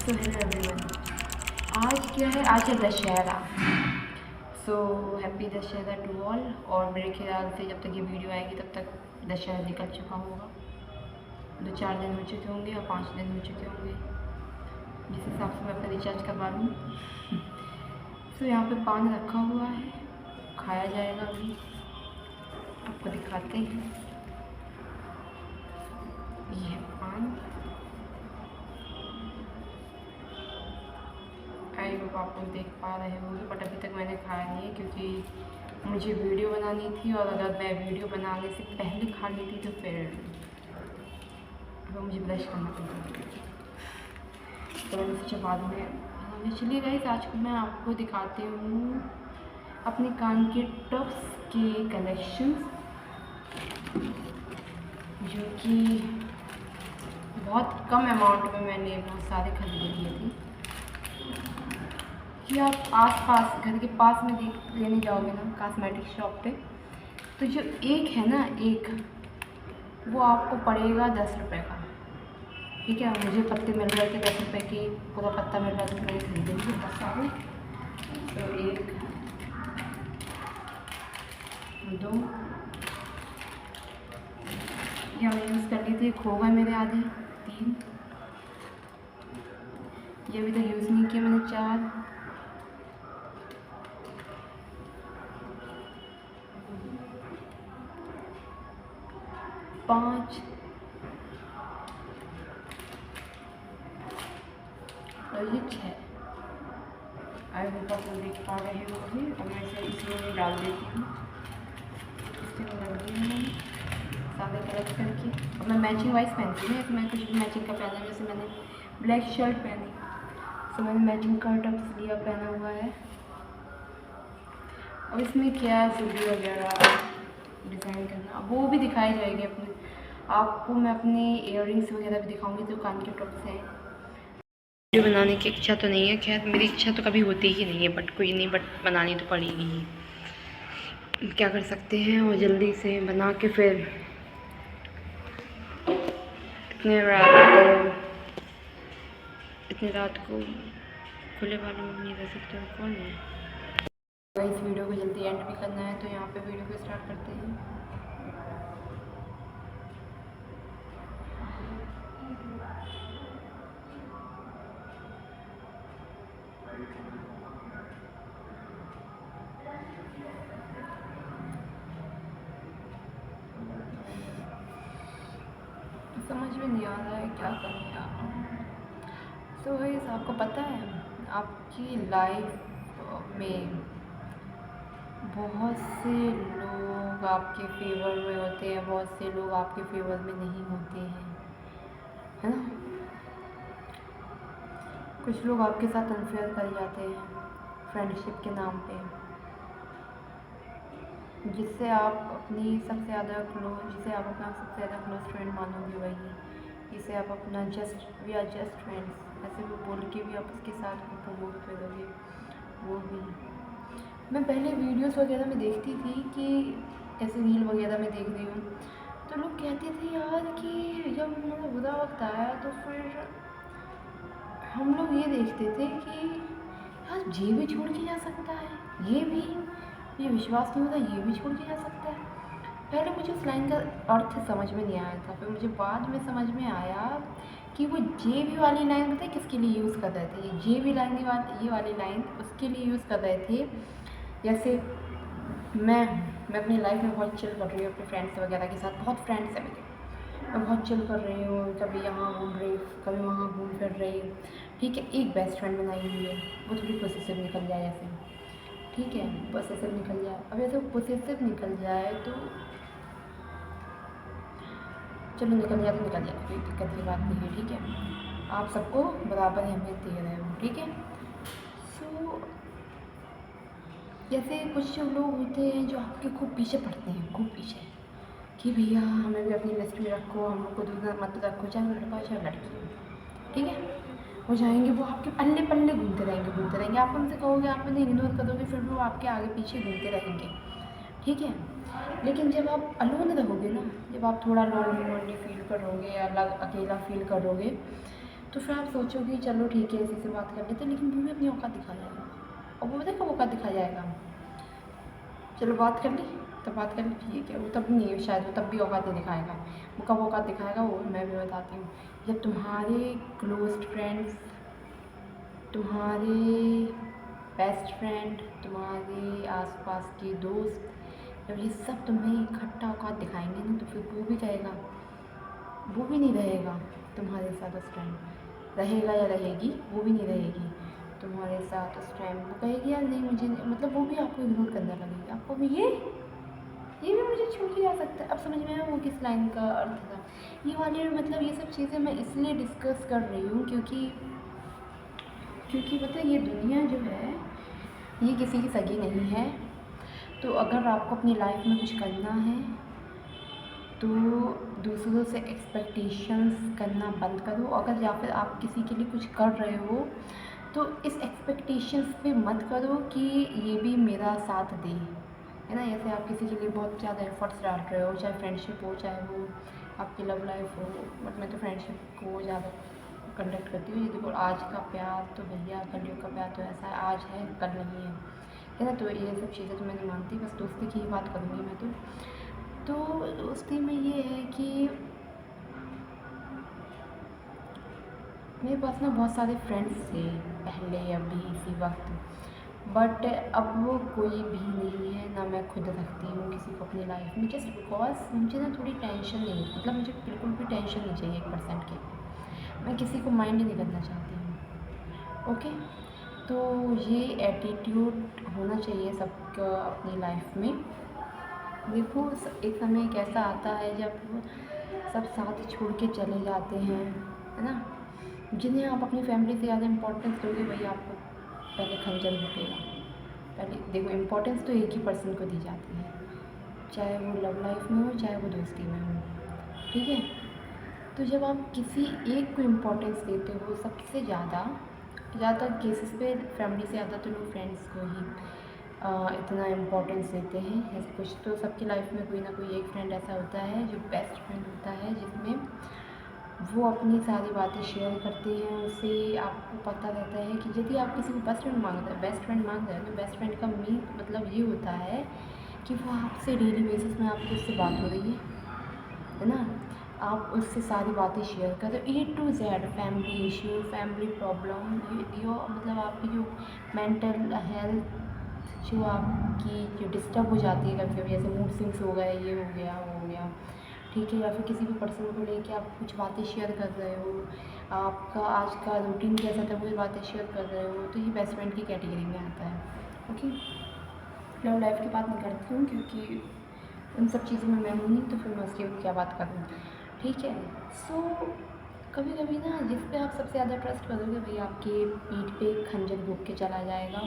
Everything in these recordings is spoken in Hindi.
So hello everyone. आज क्या है, आज है Dussehra. So happy Dussehra to all. और मेरे ख्याल से जब तक ये वीडियो आएगी तब तक दशहरा निकल चुका होगा। 2-4 दिन हो चुके होंगे और 5 दिन हो चुके होंगे, जिस हिसाब से मैं अपना रिचार्ज करवा लूँ। सो यहाँ पे पान रखा हुआ है, खाया जाएगा। अभी आपको दिखाते हैं, ये है पान। आई होप आप लोग देख पा रहे होंगे, बट अभी तक मैंने खाया नहीं है क्योंकि मुझे वीडियो बनानी थी, और अगर मैं वीडियो बनाने से पहले खा लेती तो फिर मुझे ब्रश करना पड़ता। तो मैंने सोचा बाद में। चलिए गाइस, आज को मैं आपको दिखाती हूँ अपने कान के टॉप्स के कलेक्शंस, जो कि बहुत कम अमाउंट में मैंने बहुत सारे खरीदे लिए थे। कि आप आस-पास घर के पास में लेने जाओगे ना कॉस्मेटिक शॉप पे, तो जो एक है ना, एक वो आपको पड़ेगा 10 रुपये का। ठीक है, मुझे पत्ते मिल रहे थे 10 रुपये की, पूरा पत्ता मिल रहा था, मैंने खरीदे थे बहुत सारे। तो 1, 2 ये मैंने यूज़ कर ली थी, खो गए मेरे आधे। 3 ये अभी तक यूज़ नहीं किया मैंने। 4 5 और ये 6। आई होप आप लोग देख पा रहे होंगे। और मैं इसे इसमें डाल देती हूँ, इसमें लगी हूँ सारे कलर करके। और मैं मैचिंग वाइज पहनती हूँ, इसमें कुछ भी मैचिंग का पहना है। जैसे मैंने ब्लैक शर्ट पहनी, तो मैंने मैचिंग का टॉप लिया पहना हुआ है। और इसमें क्या है, चूड़ी वगैरह डिज़ाइन करना, वो भी दिखाई जाएगी अपने आपको। मैं अपने इयररिंग्स वगैरह भी दिखाऊंगी जो कान के टॉप से हैं। वीडियो बनाने की इच्छा तो नहीं है, खैर मेरी इच्छा तो कभी होती ही नहीं है, बट कोई नहीं, बट बनानी तो पड़ेगी ही, क्या कर सकते हैं। और जल्दी से बना के फिर इतने रात को खुले वालों में नहीं रह सकते, कौन है। इस वीडियो को जल्दी एंड भी करना है, तो यहाँ पे वीडियो को स्टार्ट करते हैं। समझ में नहीं आ रहा है क्या करें यार। तो गाइस, आपको पता है आपकी लाइफ में बहुत से लोग आपके फेवर में होते हैं, बहुत से लोग आपके फेवर में नहीं होते हैं, है ना। कुछ लोग आपके साथ अनफेयर कर जाते हैं फ्रेंडशिप के नाम पे, जिससे आप अपनी सबसे ज़्यादा क्लोज फ्रेंड मानोगे वही, जिसे आप अपना वी आर जस्ट फ्रेंड्स ऐसे भी बोल के भी आप उसके साथ भी प्रमोट करोगे। वो भी मैं पहले वीडियोस वगैरह में देखती थी कि ऐसे रील वगैरह में देख रही हूँ, तो लोग कहते थे यार कि जब हमारा बुरा वक्त आया तो फिर हम लोग ये देखते थे कि यार ये भी छोड़ के जा सकता है, ये विश्वास नहीं होता, ये भी छोड़ के जा सकता है। पहले मुझे उस लाइन का अर्थ समझ में नहीं आया था, फिर मुझे बाद में समझ में आया कि वो जे भी वाली लाइन पता है किसके लिए यूज़ कर रहे थे। ये जे भी लाइन ये वाली लाइन उसके लिए यूज़ कर रहे थे। जैसे मैं अपनी लाइफ में बहुत चिल कर रही हूँ अपने फ्रेंड्स वगैरह के साथ, बहुत फ्रेंड्स हैं मेरे, मैं बहुत चिल कर रही हूँ, कभी यहाँ घूम रही, कभी वहाँ घूम फिर रही। ठीक है, एक बेस्ट फ्रेंड बनाई हुई है, वो थोड़ी पोसेसिव निकल जाए ऐसे, ठीक है, पोसेसिव निकल जाए। अब ऐसे पोसेसिव निकल जाए तो चलो निकल जाए तो निकल जाए, कोई दिक्कत की बात नहीं है, ठीक है। आप सबको बराबर अहमियत दे रहे हो, ठीक है। सो जैसे कुछ लोग होते हैं जो आपके खूब पीछे पड़ते हैं, खूब पीछे, कि भैया हमें भी अपनी लिस्ट में रखो, हम लोग को दूर मत रखो, चाहे लड़का चाहे लड़की, ठीक है। हो जाएंगे वो आपके पल्ले पल्ले घूमते रहेंगे। आप उनसे कहोगे, आप उन्हें इग्नोर करोगे, फिर वो आपके आगे पीछे घूमते रहेंगे, ठीक है। लेकिन जब आप अलोन रहोगे ना, जब आप थोड़ा लोनली फील करोगे या अलग अकेला फील करोगे, तो फिर आप सोचोगे चलो ठीक है इसी से बात कर लेते, लेकिन वो भी अपनी औकात दिखा जाएगा। और वो पता है कब औकात दिखा जाएगा, चलो बात कर ली, तब बात कर ली ठीक है, वो तब नहीं, शायद वो तब भी औकात नहीं दिखाएगा। वो कब औकात दिखाएगा वो मैं भी बताती हूँ। जब तुम्हारे क्लोज फ्रेंड्स, तुम्हारे बेस्ट फ्रेंड, तुम्हारे आसपास के दोस्त, जब ये सब तुम्हें इकट्ठा औकात दिखाएंगे ना, तो फिर वो भी कहेगा, वो भी नहीं रहेगा तुम्हारे साथ उस टाइम, रहेगा या रहेगी, वो भी नहीं रहेगी तुम्हारे साथ उस टाइम। वो कहेगी यार नहीं मुझे नहीं, मतलब वो भी आपको इग्नोर करने लगेगी। आपको भी ये भी मुझे छोड़ के जा सकता है। अब समझ में आया वो किस लाइन का अर्थ था। ये वाले मतलब ये सब चीज़ें मैं इसलिए डिस्कस कर रही हूँ क्योंकि पता है ये दुनिया जो है ये किसी की सगी नहीं है। तो अगर आपको अपनी लाइफ में कुछ करना है तो दूसरों से एक्सपेक्टेशंस करना बंद करो। अगर या फिर आप किसी के लिए कुछ कर रहे हो तो इस एक्सपेक्टेशंस पे मत करो कि ये भी मेरा साथ दे, है ना। जैसे आप किसी के लिए बहुत ज़्यादा एफर्ट्स डाल रहे हो, चाहे फ्रेंडशिप हो चाहे वो आपकी लव लाइफ हो, बट मैं तो फ्रेंडशिप को ज़्यादा कंडक्ट करती हूँ। ये देखो आज का प्यार तो भैया, कलियुग का प्यार तो ऐसा है, आज है कल नहीं है ना। तो ये सब चीज़ें तो मैं नहीं मानती, बस दोस्ती की ही बात करूँगी मैं तो दोस्ती में ये है कि मेरे पास ना बहुत सारे फ्रेंड्स थे पहले, अभी इसी वक्त, बट अब वो कोई भी नहीं है ना। मैं खुद रखती हूँ किसी को अपनी लाइफ में, जस्ट बिकॉज मुझे ना थोड़ी टेंशन नहीं, मतलब मुझे बिल्कुल भी टेंशन नहीं चाहिए 1% की। मैं किसी को माइंड नहीं करना चाहती हूँ। ओके, तो ये एटीट्यूड होना चाहिए सबका अपनी लाइफ में। देखो एक समय एक ऐसा आता है जब सब साथ छोड़ के चले जाते हैं, है ना। जिन्हें आप अपनी फैमिली से ज़्यादा इम्पोर्टेंस दोगे वही आपको पहले खंजर घुटेगा। पहले देखो इम्पोर्टेंस तो एक ही पर्सन को दी जाती है, चाहे वो लव लाइफ में हो चाहे वो दोस्ती में हो, ठीक है। तो जब आप किसी एक को इम्पोर्टेंस देते हो सबसे ज़्यादातर केसेस पे फैमिली से ज़्यादा तो लोग फ्रेंड्स को ही इतना इम्पोर्टेंस देते हैं। ऐसे कुछ तो सबकी लाइफ में कोई ना कोई एक फ्रेंड ऐसा होता है जो बेस्ट फ्रेंड होता है, जिसमें वो अपनी सारी बातें शेयर करते हैं। उससे आपको पता रहता है कि यदि आप किसी को बेस्ट फ्रेंड मांग रहे हैं तो बेस्ट फ्रेंड का मीन मतलब ये होता है कि वो आपसे डेली बेसिस में आपकी उससे बात हो रही है ना। आप उससे सारी बातें शेयर करें, A to Z, family issue, family problem, यो मतलब आपकी जो मेंटल हेल्थ जो आपकी जो डिस्टर्ब हो जाती है कभी कभी, जैसे मूड स्विंग्स हो गए, ये हो गया वो हो गया, ठीक है। या फिर किसी भी पर्सन को लेके आप कुछ बातें शेयर कर रहे हो, आपका आज का रूटीन कैसा था वो बातें शेयर कर रहे हो, तो ये बेस्ट फ्रेंड की कैटेगरी में आता है। ओके, लव लाइफ की बात नहीं करती हूँ क्योंकि उन सब चीज़ों में मैं हूँ नहीं, तो फिर मैं उसकी क्या बात करूँ, ठीक है। सो कभी कभी ना जिस पे आप सबसे ज़्यादा ट्रस्ट करोगे वही आपके पीठ पे खंजर भोग के चला जाएगा।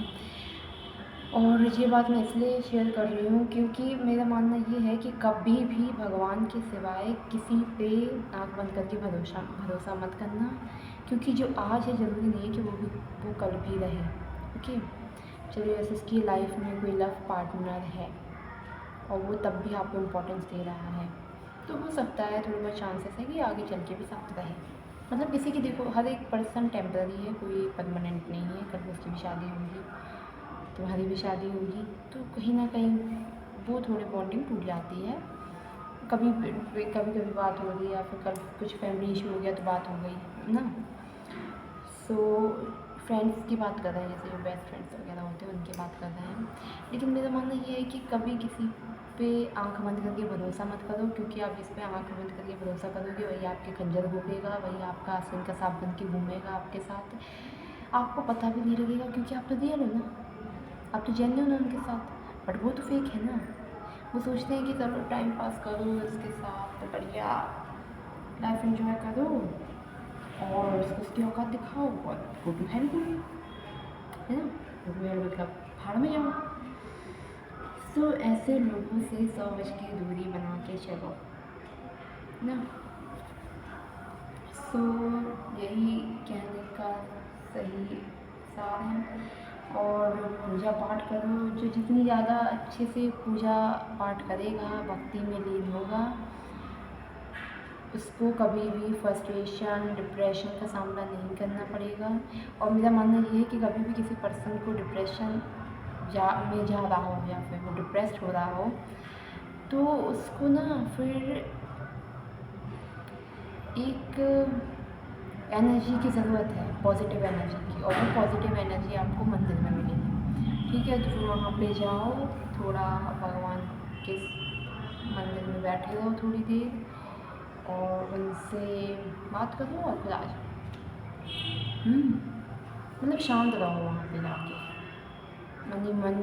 और ये बात मैं इसलिए शेयर कर रही हूँ क्योंकि मेरा मानना ये है कि कभी भी भगवान के सिवाय किसी पे आँख बंद करके भरोसा मत करना, क्योंकि जो आज है ज़रूरी नहीं है कि वो कल भी रहे। ओके, चलिए वैसे उसकी लाइफ में कोई लव पार्टनर है और वो तब भी आपको इम्पोर्टेंस दे रहा है, तो हो सकता है थोड़ी बहुत चांसेस है कि आगे चल के भी साथ रहे। मतलब किसी की देखो हर एक पर्सन टेम्पररी है, कोई परमानेंट नहीं है। कल उसकी भी शादी होगी, तुम्हारी भी शादी होगी, तो कहीं ना कहीं वो थोड़ी बॉन्डिंग टूट जाती है। कभी कभी बात हो रही है या फिर कल कुछ फैमिली इशू हो गया तो बात हो गई ना। सो फ्रेंड्स की बात कर रहे हैं, जैसे जो बेस्ट फ्रेंड्स वगैरह होते हैं उनकी बात कर रहे हैं। लेकिन मेरा मानना ये है कि कभी किसी पे आंख बंद करके भरोसा मत करो, क्योंकि आप जिस पे आंख बंद करके भरोसा करोगे वही आपके खंजर घोपेगा, वही आपका आसिन का सांप बन के घूमेगा आपके साथ। आपको पता भी नहीं लगेगा क्योंकि आप तो रियल हो ना, आप तो जेन्युइन हो उनके साथ, बट वो तो फेक है ना। वो सोचते हैं कि चलो टाइम पास करो इसके साथ, तो बढ़िया लाइफ एंजॉय करो और उसकी औकात दिखाओ और गो टू हेल, है ना। गो टू हेल मतलब भाड़ में जाओ। सो ऐसे लोगों से 100 गज की दूरी बना के चलो ना। सो यही कहने का सही सार है। और पूजा पाठ करो, जो जितनी ज़्यादा अच्छे से पूजा पाठ करेगा, भक्ति में लीन होगा, उसको कभी भी फ्रस्ट्रेशन डिप्रेशन का सामना नहीं करना पड़ेगा। और मेरा मानना ये है कि कभी भी किसी पर्सन को डिप्रेशन में जा रहा हो या फिर वो डिप्रेस्ड हो रहा हो तो उसको ना फिर एक एनर्जी की ज़रूरत है, पॉजिटिव एनर्जी की, और वो पॉजिटिव एनर्जी आपको मंदिर में मिलेगी। ठीक है, तो फिर वहाँ पे जाओ, थोड़ा भगवान के मंदिर में बैठे रहो थोड़ी देर और उनसे बात करो और फिर आ जाओ। मतलब शांत रहो वहाँ पे जाके, मन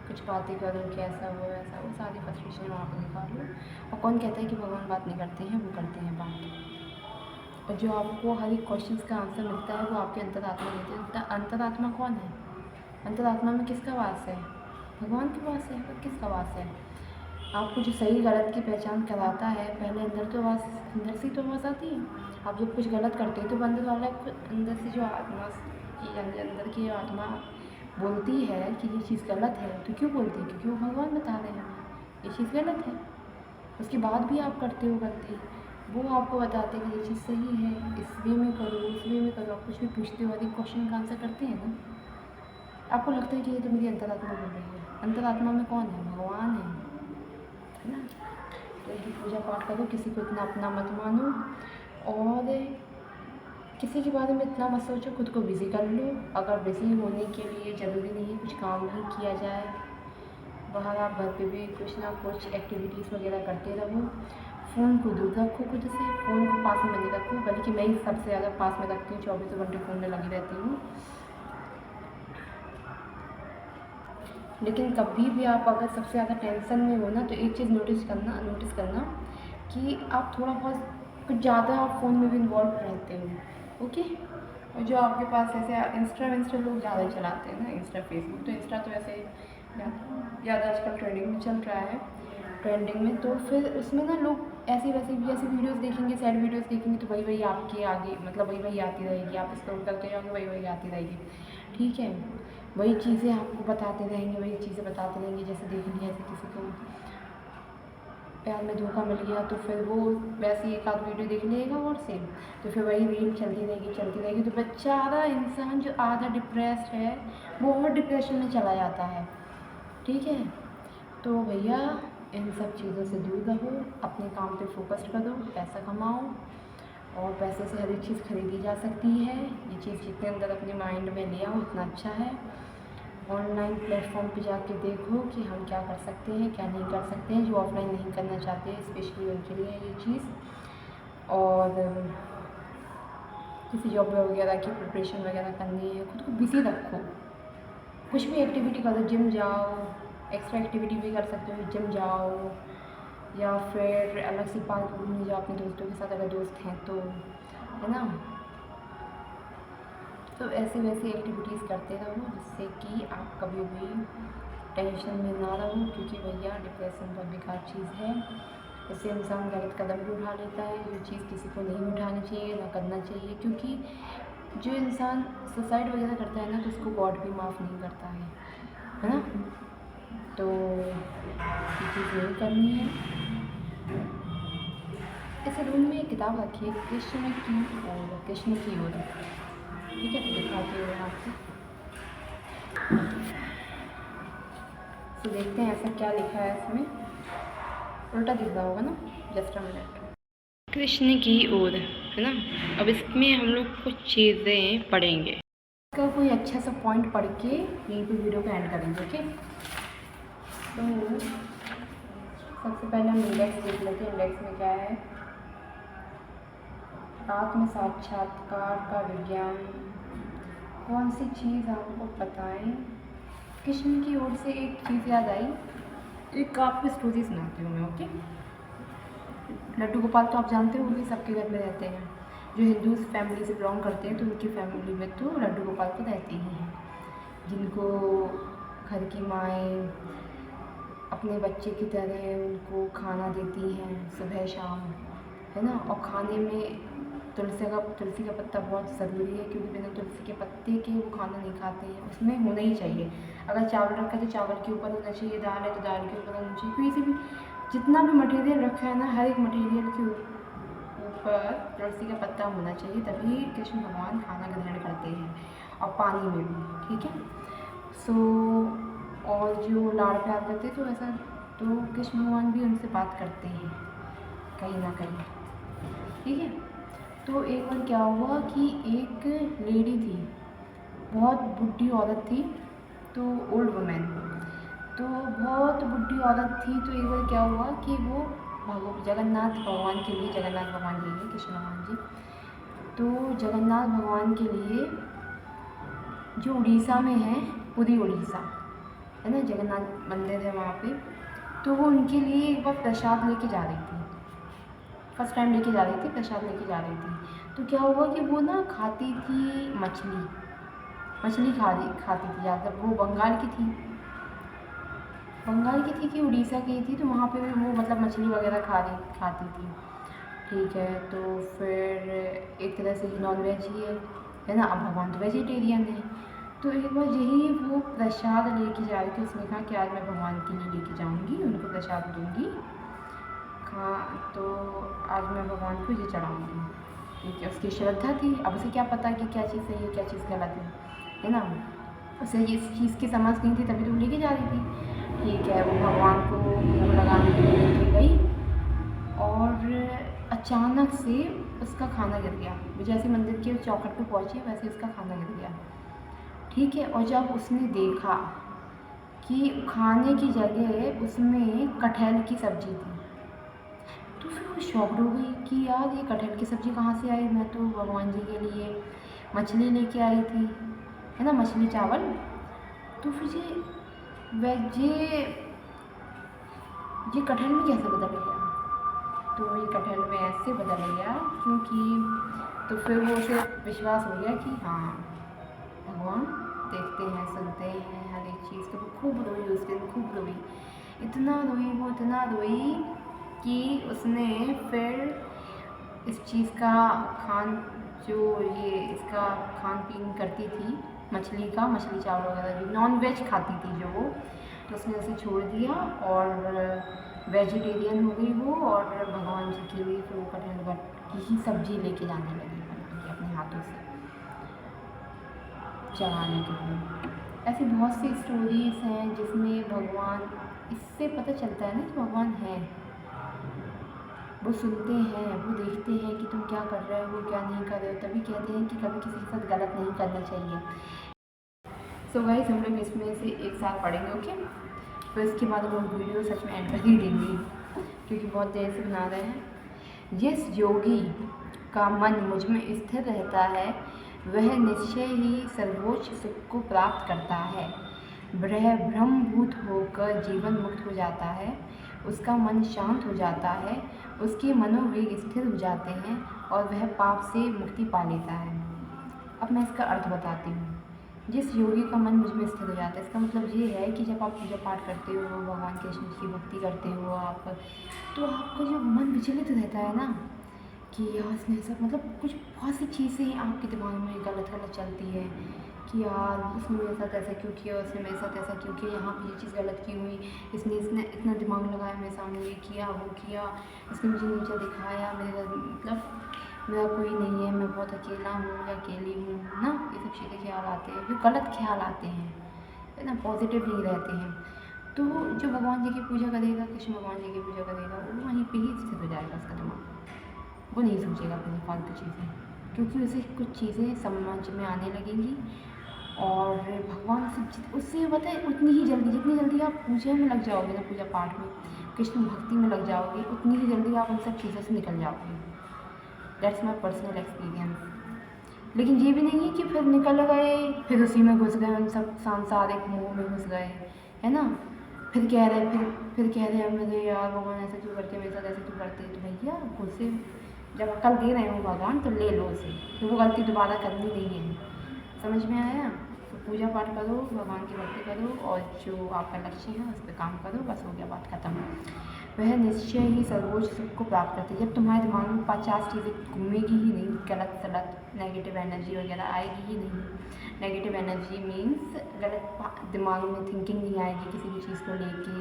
कुछ बातें करो कि ऐसा हो वैसा हो, सारी फ्रस्ट्रेशन वहाँ पे निकालो। और कौन कहता है कि भगवान बात नहीं करते हैं, वो करते हैं बात। और जो आपको हर एक क्वेश्चन का आंसर मिलता है वो आपके अंतरात्मा देते हैं। अंतरात्मा कौन है? अंतरात्मा में किसका वास है? भगवान के पास है। और किसका वास है? आपको जो सही गलत की पहचान कराता है, पहले अंदर से तो आवाज़ आती है। आप जब कुछ गलत करते हैं तो अंदर वाला अंदर से जो आत्मा की अंदर की आत्मा बोलती है कि ये चीज़ गलत है। तो क्यों बोलती है? क्योंकि वो भगवान बता रहे हैं ये चीज़ गलत है। उसके बाद भी आप करते हो वो आपको बताते हैं कि ये चीज़ सही है, इस वे में करो, उस वे में करो। आप कुछ भी पूछते हो, अधिक क्वेश्चन का आंसर करते हैं ना, आपको लगता है कि ये तो मेरी अंतरात्मा बोल रही है। अंतरात्मा में कौन है? भगवान है ना। तो इनकी पूजा पाठ करो, किसी को इतना अपना मत मानो और किसी के बारे में इतना मत सोचो, खुद को बिज़ी कर लो। अगर बिज़ी होने के लिए ज़रूरी नहीं है कुछ काम भी किया जाए, बाहर आप घर पे भी कुछ ना कुछ एक्टिविटीज़ वगैरह करते रहो। फ़ोन को दूर रखो खुद से, फ़ोन को पास में नहीं रखो, बल्कि मैं ही सबसे ज़्यादा पास में रखती हूँ, 24 घंटे फ़ोन में लगी रहती हूँ। लेकिन कभी भी आप अगर सबसे ज़्यादा टेंशन में हो ना तो एक चीज़ नोटिस करना कि आप थोड़ा बहुत कुछ ज़्यादा आप फ़ोन में भी इन्वॉल्व रहते हो। ओके, और जो आपके पास ऐसे इंस्टा लोग ज़्यादा चलाते हैं ना, इंस्टा फेसबुक, तो इंस्टा तो ऐसे ज़्यादा आजकल ट्रेंडिंग में चल रहा है, ट्रेंडिंग में। तो फिर उसमें ना लोग ऐसी जैसी वीडियोस देखेंगे, सैड वीडियोस देखेंगे, तो वही आपके आगे मतलब वही आती रहेगी, आप स्क्रॉल करते जाओगे वही आती रहेगी। ठीक है, वही चीज़ें आपको बताते रहेंगे, वही चीज़ें बताते रहेंगे। जैसे देख लिया, ऐसे किसी को प्यार में धोखा मिल गया तो फिर वो वैसे ही एक आध वीडियो देख लेगा और सेम, तो फिर वही रील चलती रहेगी। तो बेचारा इंसान जो आधा डिप्रेस्ड है वो और डिप्रेशन में चला जाता है। ठीक है, तो भैया इन सब चीज़ों से दूर रहो, अपने काम पे फोकस करो, पैसा कमाओ, और पैसे से हर एक चीज़ खरीदी जा सकती है। ये चीज़ जितने अंदर अपने माइंड में लिया उतना अच्छा है। ऑनलाइन प्लेटफॉर्म पे जाके देखो कि हम क्या कर सकते हैं, क्या नहीं कर सकते हैं। जो ऑफलाइन नहीं करना चाहते स्पेशली उनके लिए ये चीज़। और किसी जॉब वगैरह की प्रिपरेशन वगैरह करनी है, खुद को बिज़ी रखो, कुछ भी एक्टिविटी करो, जिम जाओ, एक्स्ट्रा एक्टिविटी भी कर सकते हो, जिम जाओ या फिर अलग से पार्क घूमने जाओ अपने दोस्तों के साथ, अगर दोस्त हैं तो, है ना। तो ऐसी वैसी एक्टिविटीज़ करते रहो जिससे कि आप कभी भी टेंशन में ना रहो, क्योंकि भैया डिप्रेशन बहुत बेकार चीज़ है। इससे इंसान गलत कदम भी उठा लेता है, जो चीज़ किसी को नहीं उठानी चाहिए ना करना चाहिए। क्योंकि जो इंसान सुसाइड वगैरह करता है ना तो उसको गॉड भी माफ़ नहीं करता है ना। तो ये चीज़ नहीं करनी है। इस रूम में एक किताब रखी है, कृष्ण की ओर। ठीक है, तो दिखाती हूँ आपको। तो देखते हैं ऐसा क्या लिखा है इसमें। उल्टा दिख रहा होगा ना, जस्ट अ मिनट। कृष्ण की ओर, है ना। अब इसमें हम लोग कुछ चीज़ें पढ़ेंगे, इसका कोई अच्छा सा पॉइंट पढ़ के यहीं पे वीडियो को एंड करेंगे। ओके, तो सबसे पहले हम इंडेक्स देख लेते हैं। इंडेक्स में क्या है? आत्म साक्षात्कार का विज्ञान। कौन सी चीज़ आपको बताएं? कृष्ण की ओर से एक चीज़ याद आई, एक आपको स्टोरी सुनाती हूँ मैं। ओके, लड्डू गोपाल तो आप जानते होंगे, सबके घर में रहते हैं। जो हिंदूज फैमिली से बिलोंग करते हैं तो उनकी फैमिली में तो लड्डू गोपाल तो रहते ही हैं, जिनको घर की माएँ अपने बच्चे की तरह उनको खाना देती हैं सुबह शाम, है ना। और खाने में तुलसी का पत्ता बहुत ज़रूरी है, क्योंकि बिना तुलसी के पत्ते के वो खाना नहीं खाते हैं। उसमें होना ही चाहिए। अगर चावल रखा है तो चावल के ऊपर होना चाहिए, दाल है तो दाल के ऊपर होना चाहिए। किसी भी जितना भी मटेरियल रखा है ना, हर एक मटेरियल के पर तुलसी का पत्ता होना चाहिए, तभी कृष्ण भगवान खाना ग्रहण करते हैं, और पानी में भी, ठीक है। और जो लाड़ प्यार करते तो ऐसा, तो कृष्ण भगवान भी उनसे बात करते हैं कहीं ना कहीं, ठीक है। तो एक बार क्या हुआ कि एक लेडी थी, बहुत बुढ़ी औरत थी, तो ओल्ड वुमेन, तो बहुत बुढ़ी औरत थी। तो एक बार क्या हुआ कि वो जगन्नाथ भगवान के लिए, जगन्नाथ भगवान जी हैं, कृष्ण भगवान जी, तो जगन्नाथ भगवान के लिए जो उड़ीसा में है, पुरी उड़ीसा है ना, जगन्नाथ मंदिर है वहाँ पे, तो वो उनके लिए एक बार प्रसाद लेके जा रही थी, फर्स्ट टाइम लेके जा रही थी, प्रसाद लेके जा रही थी। तो क्या हुआ कि वो ना खाती थी मछली खाती थी ज़्यादा। वो बंगाल की थी कि उड़ीसा की थी, तो वहाँ पे भी वो मतलब मछली वगैरह खाती थी, ठीक है। तो फिर एक तरह से नॉन वेज ही है ना, अब भगवान तो वेजिटेरियन है। तो एक बार यही वो प्रसाद लेके जा रही थी, उसने कहा कि आज मैं भगवान के लिए लेके जाऊँगी, उनको प्रसाद दूँगी, तो आज मैं भगवान को ये चढ़ाऊँगी, ठीक है। उसकी श्रद्धा थी, अब उसे क्या पता कि क्या चीज़ सही है क्या चीज़ गलत है ना, उसे इस चीज़ की समझ नहीं थी, तभी तो लेके जा रही थी, ठीक है। वो भगवान को भोग लगाने के लिए लेके गई, और अचानक से उसका खाना गिर गया। वो जैसे मंदिर के चौखट पे पहुँची, वैसे उसका खाना गिर गया, ठीक है। और जब उसने देखा कि खाने की जगह उसमें कटहल की सब्ज़ी थी, तो फिर वो शॉक्ड हो गई कि यार ये कटहल की सब्ज़ी कहाँ से आई, मैं तो भगवान जी के लिए मछली लेके आई थी, है ना, मछली चावल। तो फिर ये कटहल में कैसे बदल गया, तो ये कटहल में ऐसे बदल गया क्योंकि, तो फिर वो उसे विश्वास हो गया कि हाँ भगवान देखते हैं, सुनते हैं हर एक चीज़। तो वो खूब रोई उस दिन, खूब रोई, इतना रोई कि उसने फिर इस चीज़ का इसका खान पीन करती थी, मछली चावल वगैरह, जो नॉन वेज खाती थी जो वो, तो उसने उसे छोड़ दिया और वेजिटेरियन हो गई वो, और भगवान जी के लिए फिर वो कटहल की ही सब्जी लेके जाने लगी अपने हाथों से चढ़ाने के लिए। ऐसी बहुत सी स्टोरीज़ हैं जिसमें भगवान, इससे पता चलता है ना कि भगवान है, वो सुनते हैं, वो देखते हैं कि तुम क्या कर रहे हो क्या नहीं कर रहे हो, तभी कहते हैं कि कभी किसी के साथ गलत नहीं करना चाहिए। सो गाइस, हम लोग इसमें से एक साथ पढ़ेंगे, ओके। तो इसके बाद हम लोग वीडियो सच में एंड कर ही देंगे क्योंकि बहुत देर से बना रहे हैं। जिस योगी का मन मुझ में स्थिर रहता है वह निश्चय ही सर्वोच्च सुख को प्राप्त करता है। वह ब्रह्मभूत होकर जीवन मुक्त हो जाता है, उसका मन शांत हो जाता है, उसके मनोवेग स्थिर हो जाते हैं और वह पाप से मुक्ति पा लेता है। अब मैं इसका अर्थ बताती हूँ। जिस योगी का मन मुझ में स्थिर हो जाता है, इसका मतलब ये है कि जब आप पूजा पाठ करते हो, भगवान कृष्ण की भक्ति करते हो आप, तो आपका जो मन विचलित रहता है ना कि यार इसमें ऐसा, मतलब कुछ बहुत सी चीज़ें आपके दिमाग में गलत चलती है कि यार उसने मेरे साथ ऐसा क्यों किया, उसने मेरे साथ ऐसा क्यों किया, यहाँ पे ये चीज़ गलत क्यों हुई, इसने इतना दिमाग लगाया मेरे सामने, ये किया वो किया, इसने मुझे नीचा दिखाया, मतलब मेरा कोई नहीं है, मैं बहुत अकेला हूँ या अकेली हूँ ना, ये सब चीज़ें ख्याल आते हैं, जो गलत ख्याल आते हैं, है ना, पॉजिटिव नहीं रहते हैं। तो जो भगवान जी की पूजा करेगा, कृष्ण भगवान जी की पूजा करेगा, वो वहीं पे ही स्थिर हो जाएगा उसका दिमाग, वो नहीं सोचेगा फिर फालतू चीज़ें, क्योंकि उसे कुछ चीज़ें समझ में आने लगेंगी और भगवान से उससे पता है उतनी ही जल्दी, जितनी जल्दी आप पूजा में लग जाओगे ना, पूजा पाठ में, कृष्ण भक्ति में लग जाओगे, उतनी ही जल्दी आप उन सब चीज़ों से निकल जाओगे। That's my personal experience. लेकिन ये भी नहीं है कि फिर निकल गए, फिर उसी में घुस गए, उन सब सांसारिक मोह में घुस गए, है ना, फिर कह रहे हैं मुझे यार भगवान ऐसा क्यों करते, मेरे साथ ऐसा क्यों करते, तो भैया खुद से जब अकल दे रहे हो भगवान तो ले लो उसे, तो वो गलती दोबारा करनी नहीं है। समझ में आया? तो पूजा पाठ करो, भगवान की भक्ति करो और जो आपका लक्ष्य है उस पर काम करो, बस हो गया, बात खत्म। वह निश्चय ही सर्वोच्च सुख को प्राप्त करती है। जब तुम्हारे दिमाग में 50 चीज़ें घूमेगी ही नहीं, गलत सलत नेगेटिव एनर्जी वगैरह आएगी ही नहीं। नेगेटिव एनर्जी मीन्स गलत दिमाग में थिंकिंग नहीं आएगी किसी भी चीज़ को लेके,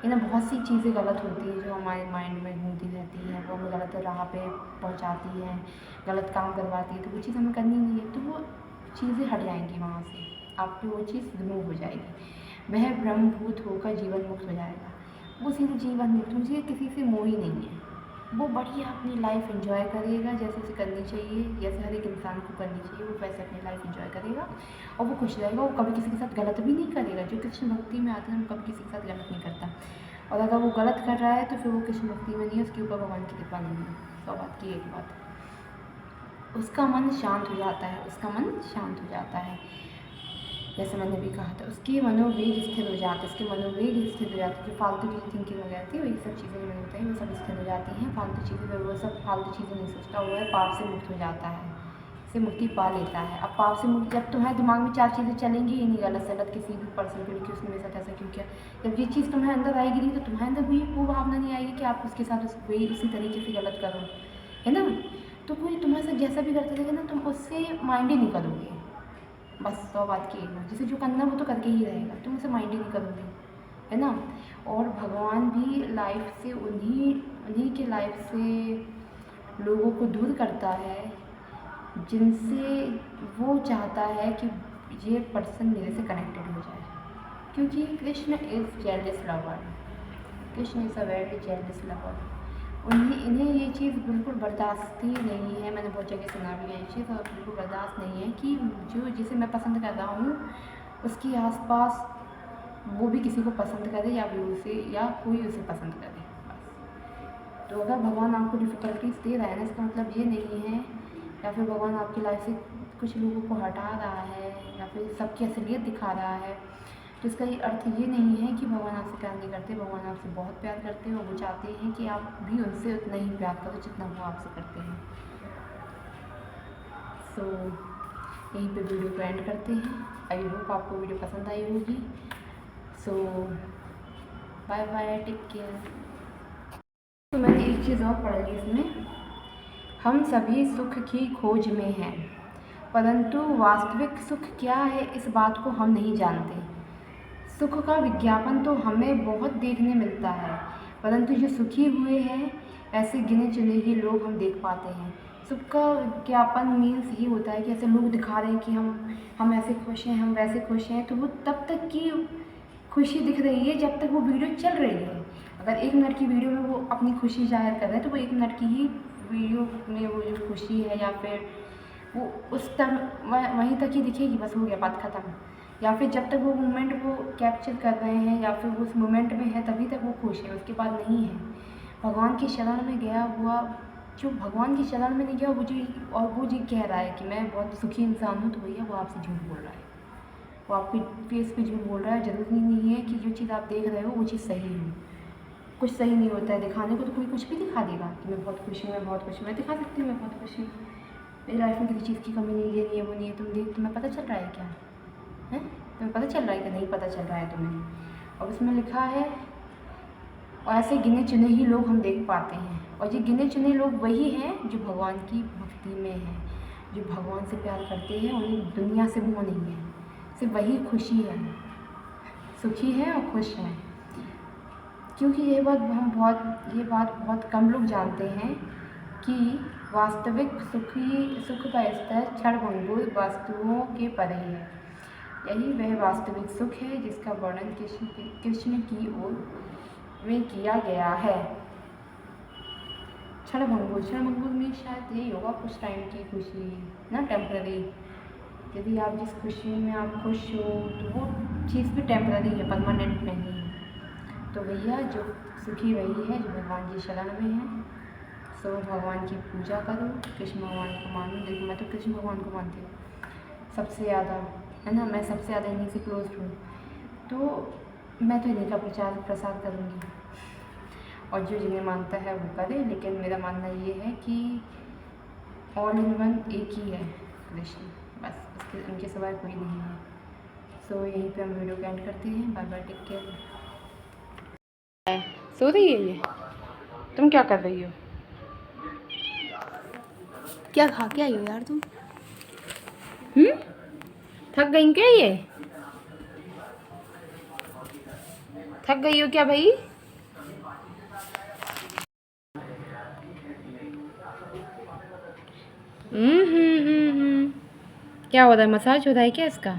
ये ना बहुत सी चीज़ें गलत होती हैं जो हमारे माइंड में घूमती रहती हैं, वो हमें गलत राह पे पहुंचाती हैं, गलत काम करवाती है, तो वो चीज़ हमें करनी नहीं है। तो वो चीज़ें हट जाएंगी वहाँ से, आपकी वो चीज़ रिमूव हो जाएगी। वह ब्रह्मभूत होकर जीवन मुक्त हो जाएगा। वो सीधे जीवन मुक्त, मुझे किसी से मोह ही नहीं है। वो बढ़िया अपनी लाइफ एंजॉय करेगा जैसे उसे करनी चाहिए, जैसे हर एक इंसान को करनी चाहिए, वो वैसे अपनी लाइफ एंजॉय करेगा और वो खुश रहेगा। वो कभी किसी के साथ गलत भी नहीं करेगा। जो कृष्ण भक्ति में आता है वो कभी किसी के साथ गलत नहीं करता, और अगर वो गलत कर रहा है तो फिर वो कृष्ण भक्ति में नहीं है, उसके ऊपर भगवान की कृपा नहीं है। 100 बात की एक बात, उसका मन शांत हो जाता है, उसका मन शांत हो जाता है। जैसे मैंने भी कहा था, उसके मनोवेग स्थिर हो जाते हैं, उसके मनोवेग स्थिर हो जाते हैं। जो फालतू की थिंकिंग वगैरह थी वही सब चीज़ें मैंने बताई, वो सब स्थिर हो जाती हैं। फालतू चीज़ें पर वो सब फालतू चीज़ें नहीं सोचता, वो है पाप से मुक्त हो जाता है, से मुक्ति पा लेता है। अब पाप से मुक्त, जब तुम्हारे दिमाग में 4 चीज़ें चलेंगी ही नहीं, गलत सलत किसी भी पर्सन को लेकर उसने मेरे साथ ऐसा क्यों किया, जब ये चीज़ तुम्हारे अंदर आएगी नहीं तो तुम्हारे अंदर भी वो भावना नहीं आएगी कि आप उसके साथ वही उसी तरीके से गलत करो, है ना। तो कोई तुम्हारे साथ जैसा भी करते रहेगा ना, तुम उससे माइंड ही नहीं करोगे। बस 100 बात की एक बात, जिसे जो करना वो तो करके ही रहेगा, तुम उसे माइंड ही नहीं करोगे, है ना। और भगवान भी लाइफ से उन्हीं उन्हीं के लाइफ से लोगों को दूर करता है जिनसे वो चाहता है कि ये पर्सन मेरे से कनेक्टेड हो जाए, क्योंकि Krishna is jealous lover, Krishna is a very jealous lover. इन्हें ये चीज़ बिल्कुल बर्दाश्त ही नहीं है, मैंने बहुत जगह सुना भी है ये चीज़, और बिल्कुल बर्दाश्त नहीं है कि जो जिसे मैं पसंद कर रहा हूँ उसके आसपास वो भी किसी को पसंद करे या भी उसे या कोई उसे पसंद करे, बस। तो अगर भगवान आपको डिफ़िकल्टीज दे रहा है ना, इसका मतलब ये नहीं है, या फिर भगवान आपकी लाइफ से कुछ लोगों को हटा रहा है या फिर सबकी असलियत दिखा रहा है, तो इसका ये अर्थ ये नहीं है कि भगवान आपसे प्यार नहीं करते। भगवान आपसे बहुत प्यार करते हैं और वो चाहते हैं कि आप भी उनसे उतना ही प्यार करो जितना वो आपसे करते हैं। सो यहीं पे वीडियो को एंड करते हैं। आई होप आपको वीडियो पसंद आई होगी। सो बाय बाय, टेक केयर। तो मैंने एक चीज़ और पढ़ ली इसमें, हम सभी सुख की खोज में हैं, परंतु वास्तविक सुख क्या है इस बात को हम नहीं जानते। सुख का विज्ञापन तो हमें बहुत देखने मिलता है, परंतु जो सुखी हुए हैं ऐसे गिने चुने ही लोग हम देख पाते हैं। सुख का विज्ञापन मीन्स ये होता है कि ऐसे लोग दिखा रहे हैं कि हम ऐसे खुश हैं, हम वैसे खुश हैं, तो वो तब तक की खुशी दिख रही है जब तक वो वीडियो चल रही है। अगर 1 मिनट की वीडियो में वो अपनी खुशी जाहिर कर रहे हैं तो वो 1 मिनट की ही वीडियो में वो जो खुशी है या फिर वो उस तक वहीं तक ही दिखेगी, बस हो गया, बात ख़त्म। या फिर जब तक वो मोमेंट वो कैप्चर कर रहे हैं या फिर उस मोमेंट में है तभी तक वो खुश है, उसके बाद नहीं है। भगवान की शरण में गया हुआ जो भगवान की शरण में नहीं गया वो जो, और वो जो कह रहा है कि मैं बहुत सुखी इंसान हूँ, तो भैया वो आपसे झूठ बोल रहा है, वो आपके फेस पे झूठ बोल रहा है। ज़रूरी नहीं है कि जो चीज़ आप देख रहे हो वो चीज़ सही हो, कुछ सही नहीं होता है दिखाने को। तो कोई कुछ भी दिखा देगा कि मैं बहुत खुश हूँ, मैं बहुत खुश हूँ, मैं दिखा सकती हूँ मैं बहुत खुश हूँ, मेरी लाइफ में किसी चीज़ की कमी नहीं है, ये नहीं है, वो नहीं है। तुम देख, तुम्हें पता चल रहा है क्या है, तुम्हें पता चल रहा है कि नहीं पता चल रहा है तुम्हें। और उसमें लिखा है, और ऐसे गिने चुने ही लोग हम देख पाते हैं, और ये गिने चुने लोग वही हैं जो भगवान की भक्ति में हैं, जो भगवान से प्यार करते हैं, उन्हें दुनिया से मोह नहीं है, सिर्फ वही खुशी है, सुखी हैं और खुश हैं। क्योंकि ये बात बहुत कम लोग जानते हैं कि वास्तविक सुख का स्तर क्षणभंगुर वस्तुओं के परे है। यही वह वास्तविक सुख है जिसका वर्णन कृष्ण की ओर में किया गया है। क्षणभंगुर में शायद यही होगा, कुछ टाइम की खुशी ना, टेम्पररी। यदि आप जिस खुशी में आप खुश हो तो वो चीज़ भी टेम्पररी है, परमानेंट नहीं है। तो भैया जो सुखी वही है जो भगवान की शरण में है। सो भगवान की पूजा करो, कृष्ण भगवान को मानो। देखो मैं तो कृष्ण भगवान को मानती हूँ सबसे ज़्यादा, है ना, मैं सबसे ज़्यादा इन्हीं से क्लोज हूँ, तो मैं तो इन्हीं का प्रचार प्रसार करूँगी, और जो जिन्हें मानता है वो करे। लेकिन मेरा मानना ये है कि ऑल इन वन एक ही है कृष्ण, बस उसके उनके सिवाय कोई नहीं है। सो यहीं पे हम वीडियो को एंड करते हैं। Bye bye, take care. सो रही है ये, तुम क्या कर रही हो, क्या खा के आई हो यार तुम? थक गई क्या ये? थक गई हो क्या भाई? क्या हो रहा है? मसाज हो रहा है क्या इसका?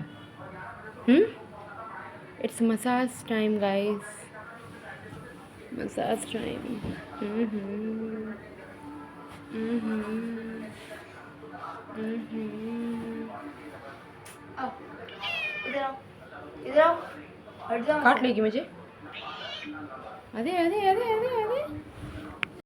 It's massage time guys, massage time. आओ, इधर आओ, हट जाओ, काट लेगी मुझे। अरे अरे अरे अरे अरे